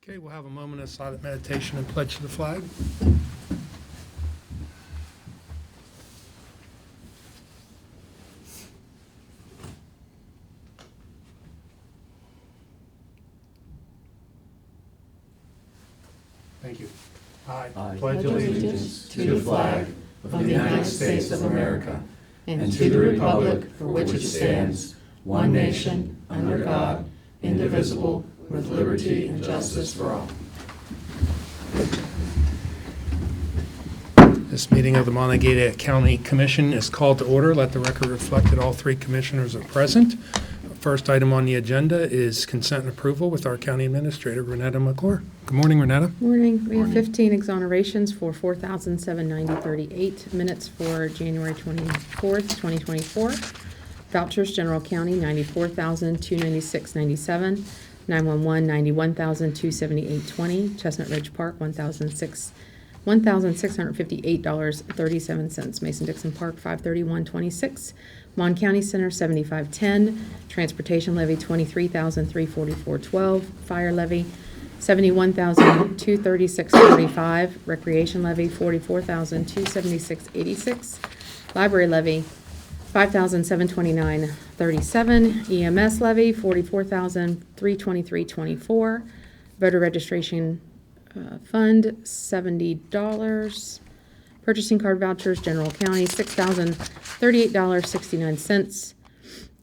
Okay, we'll have a moment of silent meditation and pledge to the flag. Thank you. I pledge allegiance to the flag of the United States of America and to the republic for which it stands, one nation, under God, indivisible, with liberty and justice for all. This meeting of the Monongalia County Commission is called to order. Let the record reflect that all three commissioners are present. First item on the agenda is consent and approval with our county administrator, Renetta McClure. Good morning, Renetta. Morning. We have 15 exonerations for $4,790.38. Minutes for January 24th, 2024. Vouchers, General County, $94,296.97. 911, $91,278.20. Chestnut Ridge Park, $1,658.37. Mason-Dixon Park, $531.26. Mon County Center, $75.10. Transportation levy, $23,344.12. Fire levy, $71,236.45. Recreation levy, $44,276.86. Library levy, $5,729.37. EMS levy, $44,323.24. Voter registration fund, $70. Purchasing card vouchers, General County, $6,038.69.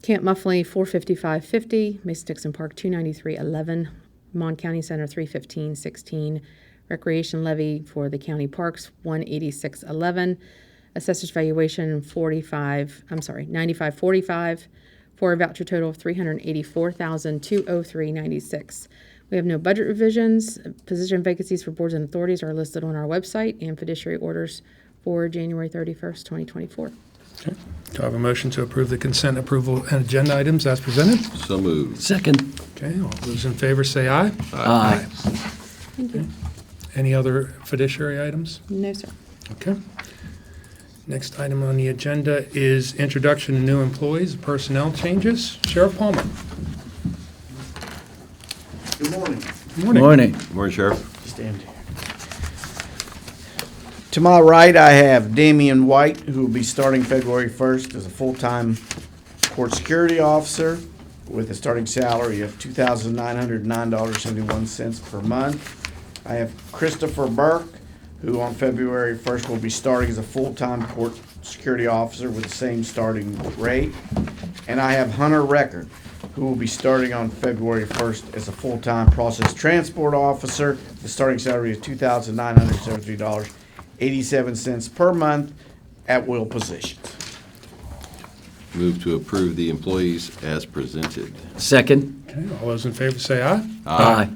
Camp Muffley, $455.50. Mason-Dixon Park, $293.11. Mon County Center, $315.16. Recreation levy for the county parks, $186.11. Assessor's valuation, $95.45. For a voucher total of $384,203.96. We have no budget revisions. Position vacancies for boards and authorities are listed on our website, and fiduciary orders for January 31st, 2024. Okay. Do I have a motion to approve the consent, approval, and agenda items as presented? So moved. Second. Okay, all those in favor say aye. Aye. Thank you. Any other fiduciary items? No, sir. Okay. Next item on the agenda is introduction to new employees, personnel changes. Sheriff Palmer. Good morning. Morning. Morning, Sheriff. Stand here. To my right, I have Damian White, who will be starting February 1st as a full-time court security officer with a starting salary of $2,909.71 per month. I have Christopher Burke, who on February 1st will be starting as a full-time court security officer with the same starting rate. And I have Hunter Record, who will be starting on February 1st as a full-time process transport officer. The starting salary is $2,973.87 per month at will positions. Move to approve the employees as presented. Second. Okay, all those in favor say aye. Aye.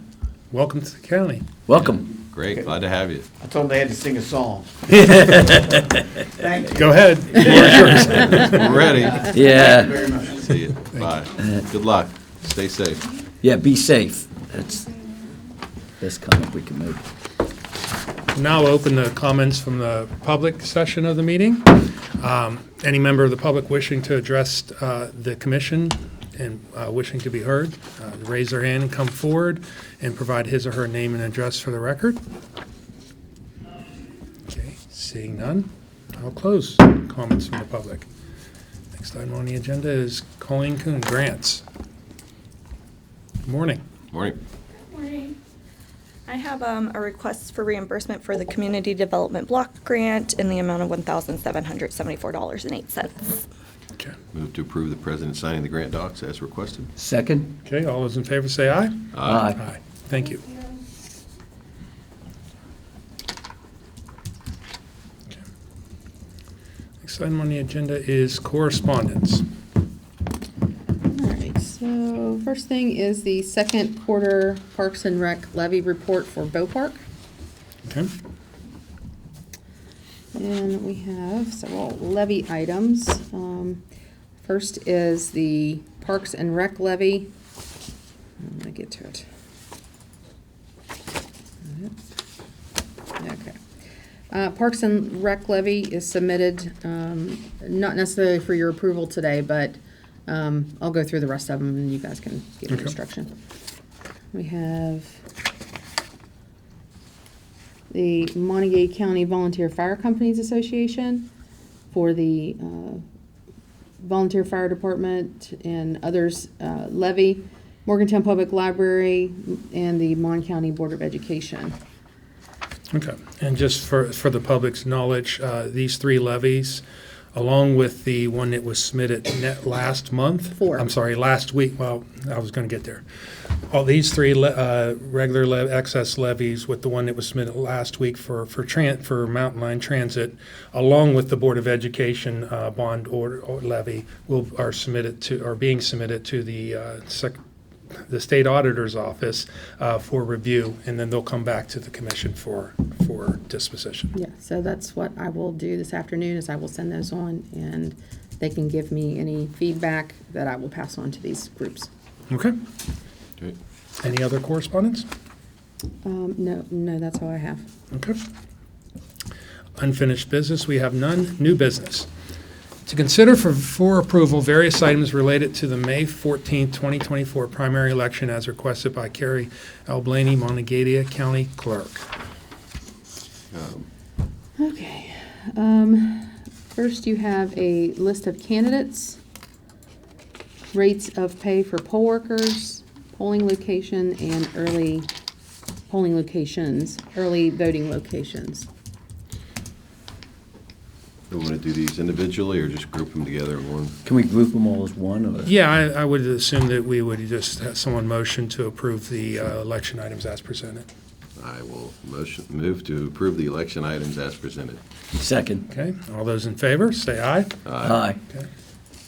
Welcome to the county. Welcome. Great, glad to have you. I told them they had to sing a song. Thank you. Go ahead. The floor is yours. We're ready. Yeah. Thank you very much. See you. Bye. Good luck. Stay safe. Yeah, be safe. That's the best comment we can make. Now open the comments from the public session of the meeting. Any member of the public wishing to address the commission and wishing to be heard, raise their hand and come forward and provide his or her name and address for the record. Okay, seeing none, I'll close comments from the public. Next item on the agenda is Colleen Kuhn, grants. Good morning. Morning. Morning. I have a request for reimbursement for the Community Development Block Grant in the amount of $1,774.08. Okay. Move to approve the president signing the grant docs as requested. Second. Okay, all those in favor say aye. Aye. Aye. Thank you. Okay. Next item on the agenda is correspondence. All right, so first thing is the second quarter Parks and Rec levy report for Bow Park. Okay. And we have several levy items. First is the Parks and Rec levy. I'm gonna get to it. Okay. Parks and Rec levy is submitted, not necessarily for your approval today, but I'll go through the rest of them and you guys can give Okay. instruction. We have the Monongalia County Volunteer Fire Companies Association for the Volunteer Fire Department and others levy, Morgantown Public Library, and the Mon County Board of Education. Okay, and just for the public's knowledge, these three levies, along with the one that was submitted last month. Last week, well, I was going to get there. All these three regular excess levies with the one that was submitted last week for Mountain Line Transit, along with the Board of Education bond order levy, are being submitted to the state auditor's office for review, and then they'll come back to the commission for disposition. Yeah, so that's what I will do this afternoon, is I will send those on, and they can give me any feedback that I will pass on to these groups. Okay. Great. Any other correspondence? No, that's all I have. Okay. Unfinished business, we have none. New business. To consider for approval various items related to the May 14, 2024 primary election as requested by Carrie L. Blaney, Monongalia County Clerk. Okay. First, you have a list of candidates, rates of pay for poll workers, polling location, and early voting locations. Do we want to do these individually or just group them together in one? Can we group them all as one? Or? Yeah, I would assume that we would just have someone motion to approve the election items as presented. I will move to approve the election items as presented. Second. Okay, all those in favor, say aye. Aye. Okay.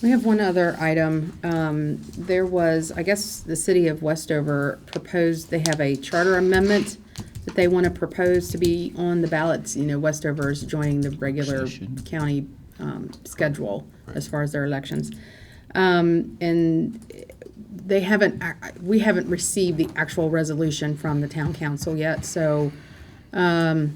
We have one other item. There was, I guess, the city of Westover proposed, they have a charter amendment that they want to propose to be on the ballots. You know, Westover is joining the regular Session. county schedule as far as their elections. And they haven't, we haven't received the actual resolution from the town council yet, so I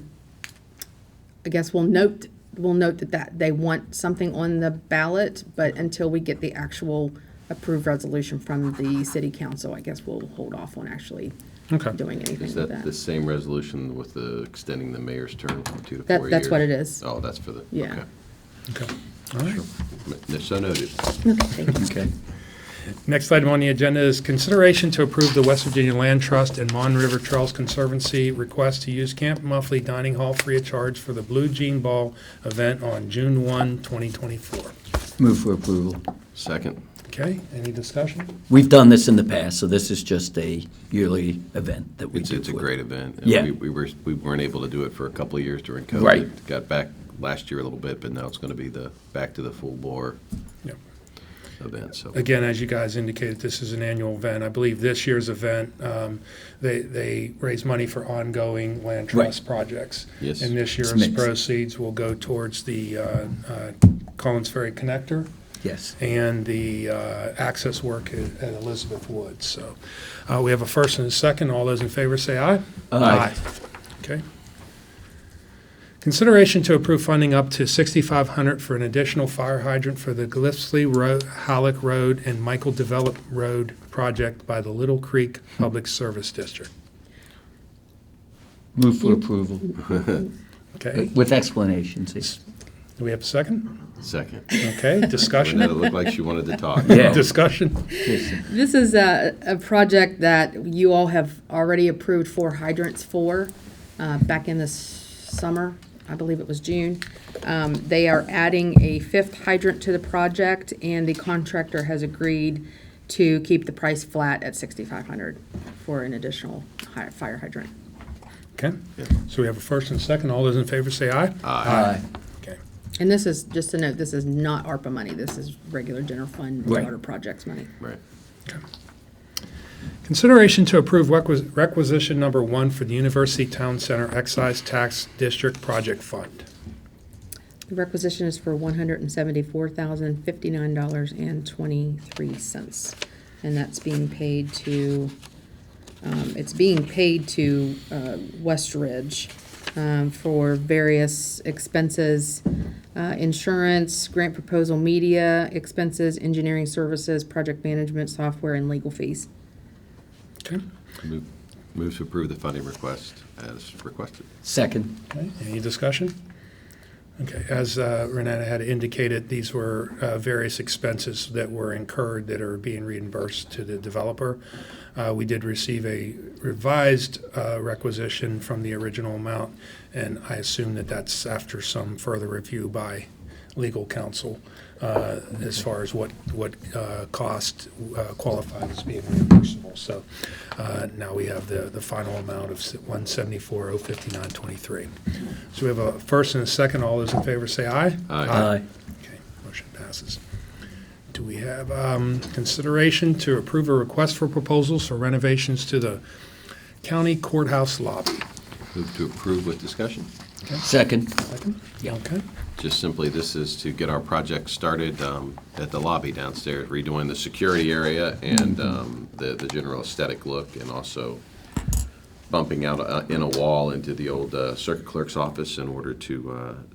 guess we'll note that they want something on the ballot, but until we get the actual approved resolution from the city council, I guess we'll hold off on actually Okay. doing anything Is with that that. the same resolution with the extending the mayor's term from 2 to 4 years? That's what it is. Oh, that's for the, Yeah. okay. Okay. All right. So noted. Okay, thank you. Okay. Next item on the agenda is consideration to approve the West Virginia Land Trust and Mon River Trails Conservancy request to use Camp Muffley Dining Hall free of charge for the Blue Jean Ball event on June 1, 2024. Move for approval. Second. Okay, any discussion? We've done this in the past, so this is just a yearly event that we do. It's a great event. And Yeah. We weren't able to do it for a couple of years during COVID. Right. Got back last year a little bit, but now it's going to be back to the full bore Yep. event, so. Again, as you guys indicated, this is an annual event. I believe this year's event, they raise money for ongoing land trust Right. projects. Yes. And this It's year's mixed. proceeds will go towards the Collins Ferry Connector Yes. and the access work at Elizabeth Woods. So we have a first and a second. All those in favor say aye. Aye. Okay. Consideration to approve funding up to $6,500 for an additional fire hydrant for the Gillespie Road, Halleck Road, and Michael Develop Road project by the Little Creek Public Service District. Move for approval. Okay, With explanations. do we have a second? Second. Okay, discussion? It looked like she wanted to talk. Yeah. Discussion? This is a project that you all have already approved 4 hydrants for back in the summer. I believe it was June. They are adding a 5th hydrant to the project, and the contractor has agreed to keep the price flat at $6,500 for an additional fire hydrant. Okay, Yeah. so we have a first and a second. All those in favor say aye. Aye. Okay. And this is, just to note, this is not ARPA money. This is regular general fund Right. water projects money. Right. Okay. Consideration to approve requisition number 1 for the University Town Center Excise Tax District Project Fund. The requisition is for $174,059.23, and that's being paid to, West Ridge for various expenses, insurance, grant proposal, media expenses, engineering services, project management software, and legal fees. Okay, Move Move to approve the funding request as requested. Second. Okay, any discussion? Okay, as Renata had indicated, these were various expenses that were incurred that are being reimbursed to the developer. We did receive a revised requisition from the original amount, and I assume that that's after some further review by legal counsel as far as what cost qualified as being reimbursable. So now we have the final amount of $174,059.23. So we have a first and a second. All those in favor say aye. Aye. Okay, motion passes. Do we have consideration to approve a request for proposals for renovations to the county courthouse lobby? Move to approve with discussion. Second. Second? Okay. Just simply, this is to get our project started at the lobby downstairs, redoing the security area and the general aesthetic look, and also bumping out in a wall into the old circuit clerk's office in order to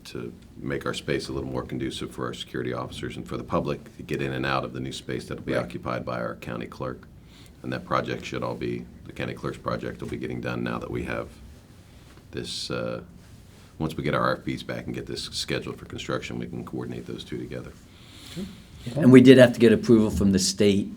make our space a little more conducive for our security officers and for the public to get in and out of the new space that will be occupied by our county clerk. And that project should all be, the county clerk's project will be getting done now that we have this, once we get our RFPs back and get this scheduled for construction, we can coordinate those two together. And we did have to get approval from the state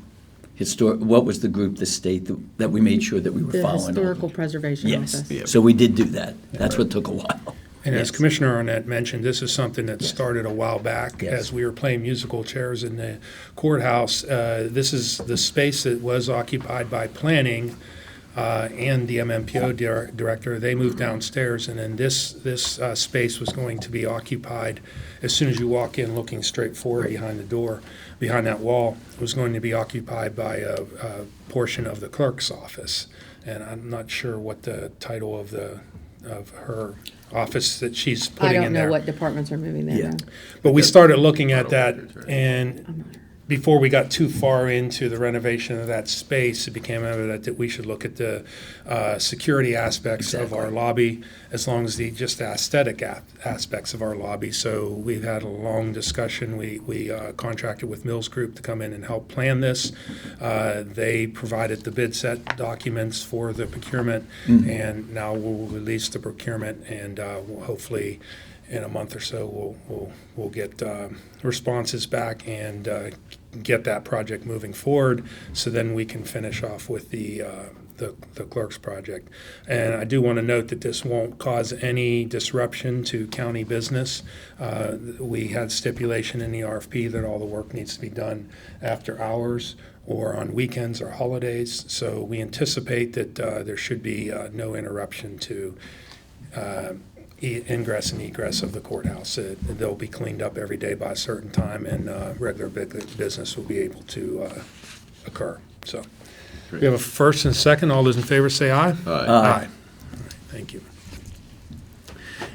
what was the group, the state, that we made sure that we were The following? Historical Preservation Yes, Office. Yeah. so we did do that. That's what took a while. And as Yes. Commissioner Arnett mentioned, this is something that started a while back Yes. as we were playing musical chairs in the courthouse. This is the space that was occupied by planning and the MMPO director. They moved downstairs, and then this space was going to be occupied as soon as you walk in, looking straight forward behind the door, behind that wall, was going to be occupied by a portion of the clerk's office. And I'm not sure what the title of her office that she's I putting don't in know there. what departments are moving there Yeah. now. But we started looking at that, and before we got too far into the renovation of that space, it became evident that we should look at the security aspects of our Exactly. lobby, as long as just the aesthetic aspects of our lobby. So we've had a long discussion. We contracted with Mills Group to come in and help plan this. They provided the bid set documents for the procurement, and now we'll release the procurement, and we'll hopefully in a month or so, we'll get responses back and get that project moving forward, so then we can finish off with the clerk's project. And I do want to note that this won't cause any disruption to county business. We had stipulation in the RFP that all the work needs to be done after hours or on weekends or holidays, so we anticipate that there should be no interruption to ingress and egress of the courthouse. They'll be cleaned up every day by a certain time, and regular business will be able to occur. So we have a first and second. All those in favor say aye. Aye. All right, thank you.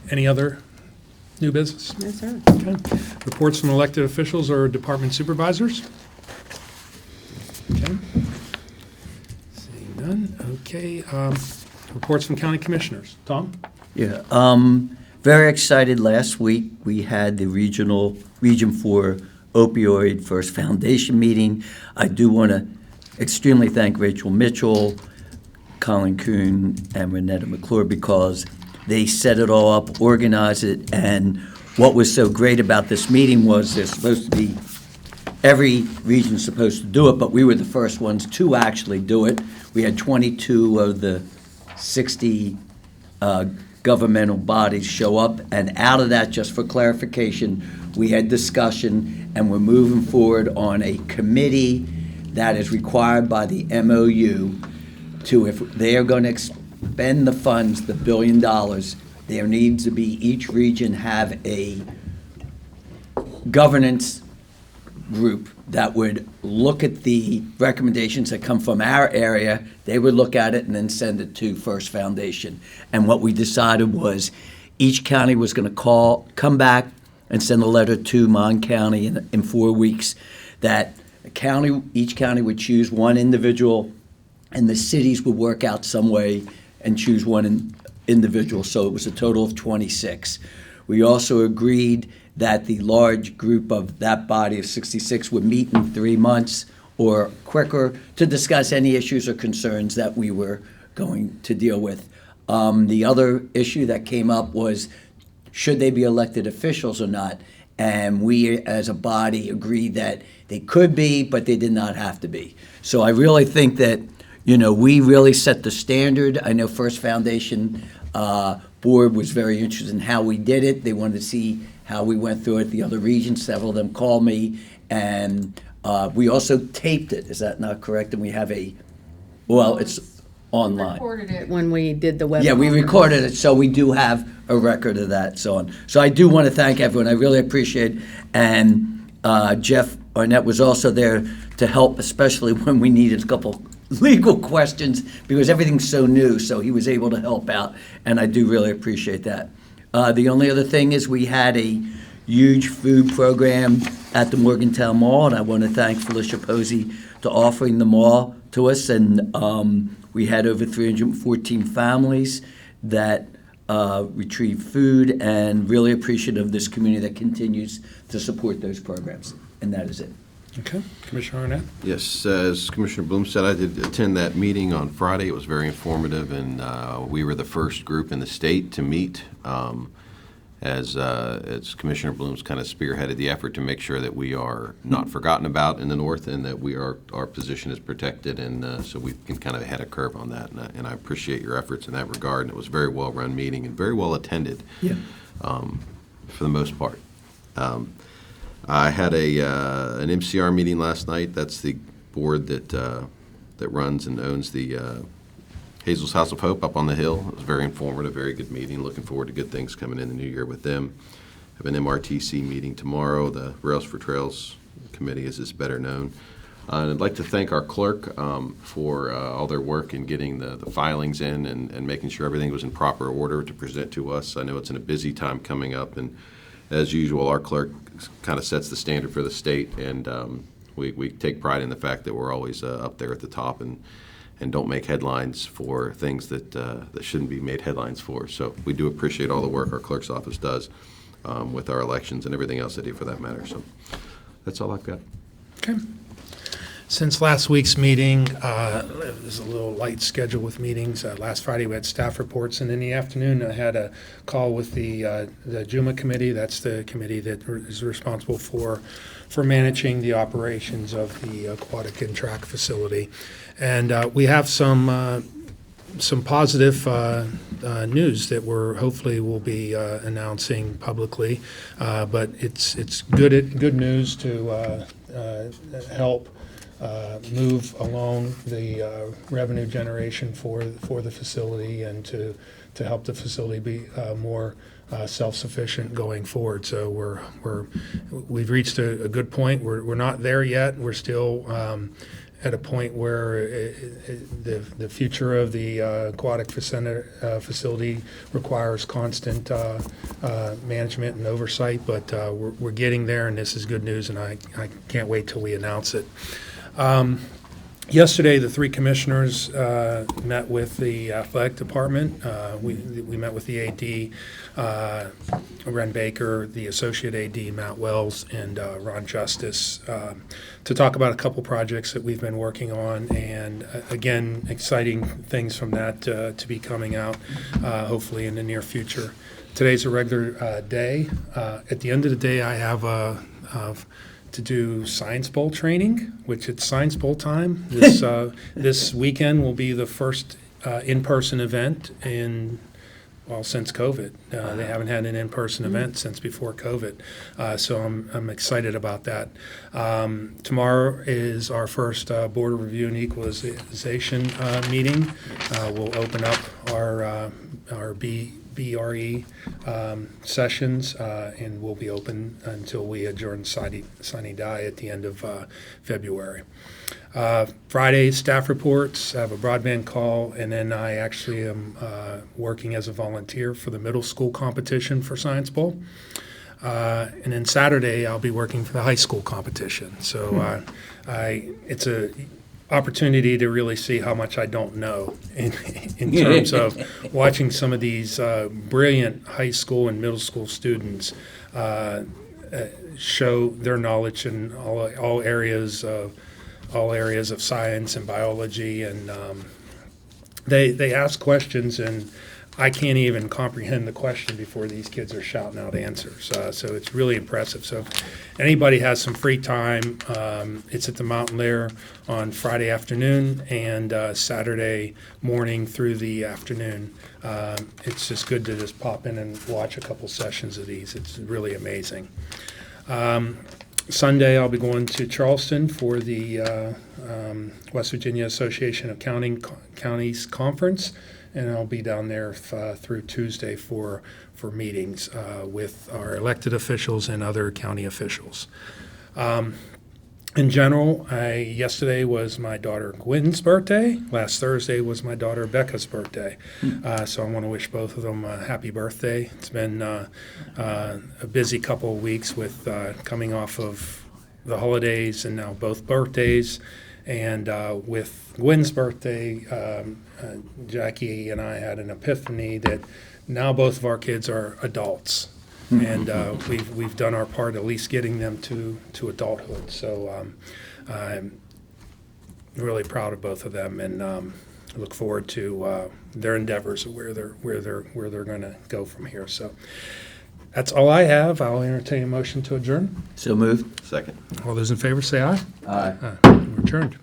Any other new business? No, sir. Okay. Reports from elected officials or department supervisors? Okay. Seeing none. Okay. Reports from county commissioners. Tom? Yeah, very excited. Last week, we had the Region 4 Opioid First Foundation meeting. I do want to extremely thank Rachel Mitchell, Colin Kuhn, and Renetta McClure, because they set it all up, organized it, and what was so great about this meeting was there's supposed to be, every region's supposed to do it, but we were the first ones to actually do it. We had 22 of the 60 governmental bodies show up, and out of that, just for clarification, we had discussion, and we're moving forward on a committee that is required by the MOU to, if they are going to expend the funds, the $1 billion, there needs to be, each region have a governance group that would look at the recommendations that come from our area. They would look at it and then send it to First Foundation. And what we decided was each county was going to come back and send a letter to Mon County in 4 weeks, that each county would choose one individual, and the cities would work out some way and choose one individual. So it was a total of 26. We also agreed that the large group of that body of 66 would meet in 3 months or quicker to discuss any issues or concerns that we were going to deal with. The other issue that came up was, should they be elected officials or not? And we, as a body, agreed that they could be, but they did not have to be. So I really think that, we really set the standard. I know First Foundation Board was very interested in how we did it. They wanted to see how we went through it. The other regions, several of them called me, and we also taped it. Is that not correct? And we have it's online. Recorded it when we did the webinar. Yeah, we recorded it, so we do have a record of that, so on. So I do want to thank everyone. I really appreciate it. And Jeff Arnett was also there to help, especially when we needed a couple legal questions, because everything's so new, so he was able to help out, and I do really appreciate that. The only other thing is we had a huge food program at the Morgantown Mall, and I want to thank Felicia Posey to offering the mall to us, and we had over 314 families that retrieved food, and really appreciative of this community that continues to support those programs. And that is it. Okay, Commissioner Arnett? Yes, as Commissioner Bloom said, I did attend that meeting on Friday. It was very informative, and we were the first group in the state to meet as Commissioner Bloom's kind of spearheaded the effort to make sure that we are not forgotten about in the north, and that our position is protected, and so we can kind of ahead a curve on that. And I appreciate your efforts in that regard. And it was a very well-run meeting and very well attended, for the most part. I had an MCR meeting last night. That's the board that runs and owns the Hazel's House of Hope up on the hill. It was very informative, very good meeting. Looking forward to good things coming in the new year with them. Have an MRTC meeting tomorrow. The Rails for Trails Committee, as it's better known. And I'd like to thank our clerk for all their work in getting the filings in and making sure everything was in proper order to present to us. I know it's in a busy time coming up, and as usual, our clerk kind of sets the standard for the state, and we take pride in the fact that we're always up there at the top and don't make headlines for things that shouldn't be made headlines for. So we do appreciate all the work our clerk's office does with our elections and everything else they do for that matter. So that's all I've got. Okay. Since last week's meeting, it was a little light schedule with meetings. Last Friday we had staff reports, and in the afternoon I had a call with the JUMA committee. That's the committee that is responsible for managing the operations of the aquatic and track facility. And we have some positive news that we're hopefully will be announcing publicly, but it's good news to help move along the revenue generation for the facility, and to help the facility be more self-sufficient going forward. So we've reached a good point. We're not there yet. We're still at a point where the future of the aquatic facility requires constant management and oversight, but we're getting there, and this is good news, and I can't wait till we announce it. Yesterday, the three commissioners met with the athletic department. We met with the AD, Ren Baker, the associate AD, Matt Wells, and Ron Justice, to talk about a couple projects that we've been working on, and again, exciting things from that to be coming out, hopefully in the near future. Today's a regular day. At the end of the day, I have to do Science Bowl training, which it's Science Bowl time. This weekend will be the first in-person event since COVID. They haven't had an in-person event since before COVID, so I'm excited about that. Tomorrow is our first Board of Review and Equalization meeting. We'll open up our BRE sessions, and will be open until we adjourn sine die at the end of February. Friday, staff reports, I have a broadband call, and then I actually am working as a volunteer for the middle school competition for Science Bowl. And then Saturday, I'll be working for the high school competition. So it's a opportunity to really see how much I don't know in terms of watching some of these brilliant high school and middle school students show their knowledge in all areas of science and biology, and they ask questions, and I can't even comprehend the question before these kids are shouting out answers. So it's really impressive. So if anybody has some free time, it's at the Mountain Lair on Friday afternoon and Saturday morning through the afternoon. It's just good to just pop in and watch a couple sessions of these. It's really amazing. Sunday, I'll be going to Charleston for the West Virginia Association of Counties Conference, and I'll be down there through Tuesday for meetings with our elected officials and other county officials. In general, yesterday was my daughter Gwen's birthday. Last Thursday was my daughter Becca's birthday. So I want to wish both of them a happy birthday. It's been a busy couple of weeks with coming off of the holidays and now both birthdays. And with Gwen's birthday, Jackie and I had an epiphany that now both of our kids are adults. And we've done our part, at least getting them to adulthood. So I'm really proud of both of them, and look forward to their endeavors of where they're going to go from here. So that's all I have. I'll entertain a motion to adjourn. So moved. Second. All those in favor say aye. Aye. We're adjourned.